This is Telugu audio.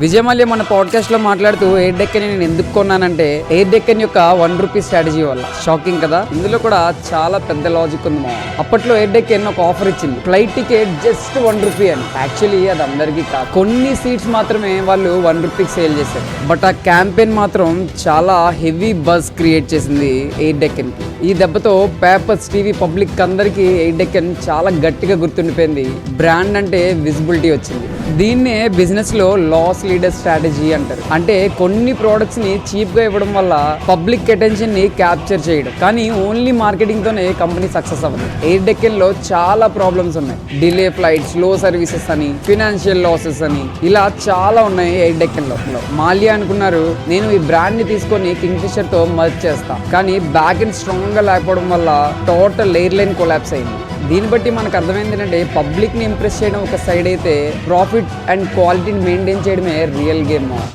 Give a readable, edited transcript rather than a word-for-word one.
విజయమాల్య మన పాడ్కాస్ట్ లో మాట్లాడుతూ ఎయిర్ డెక్కన్ నేను ఎందుకు కొన్నానంటే ఎయిర్ డెక్కన్ యొక్క ₹1 స్ట్రాటజీ వల్ల. షాకింగ్ కదా. ఇందులో కూడా చాలా పెద్ద లాజిక్ ఉంది మా. అప్పట్లో ఎయిర్ డెక్కన్ ఒక ఆఫర్ ఇచ్చింది, ఫ్లైట్ టికెట్ జస్ట్ ₹1 అని. యాక్చువల్లీ అది అందరికీ కాదు, కొన్ని సీట్స్ మాత్రమే వాళ్ళు ₹1 సేల్ చేశారు. బట్ ఆ క్యాంపెయిన్ మాత్రం చాలా హెవీ బజ్ క్రియేట్ చేసింది ఎయిర్ డెక్కన్ కి. ఈ దెబ్బతో పేపర్స్, టీవీ, పబ్లిక్ అందరికీ ఎయిర్ డెక్కన్ చాలా గట్టిగా గుర్తుండిపోయింది. బ్రాండ్ అంటే విజిబిలిటీ వచ్చింది. దీన్నే బిజినెస్ లో లాస్ లీడర్ స్ట్రాటజీ అంటారు. అంటే కొన్ని ప్రోడక్ట్స్ ని చీప్ గా ఇవ్వడం వల్ల పబ్లిక్ అటెన్షన్ ని క్యాప్చర్ చేయడం. కానీ ఓన్లీ మార్కెటింగ్ తోనే కంపెనీ సక్సెస్ అవ్వదు. ఎయిర్ డెక్కన్ లో చాలా ప్రాబ్లమ్స్ ఉన్నాయి. డిలే ఫ్లైట్స్, లో సర్వీసెస్ అని, ఫినాన్షియల్ లాసెస్ అని, ఇలా చాలా ఉన్నాయి ఎయిర్ డెక్కన్ లో. మాల్యా అనుకున్నారు, నేను ఈ బ్రాండ్ ని తీసుకొని కింగ్ ఫిషర్ తో మర్జ్ చేస్తా. కానీ బ్యాక్ ఎండ్ స్ట్రాంగ్ గా లేకపోవడం వల్ల టోటల్ ఎయిర్లైన్ కొలాప్స్ అయింది. దీన్ని బట్టి మనకు అర్థమైంది ఏంటంటే పబ్లిక్ ని ఇంప్రెస్ చేయడం ఒక సైడ్ అయితే, ప్రాఫిట్ అండ్ క్వాలిటీని మెయింటైన్ చేయడమే రియల్ గేమ్.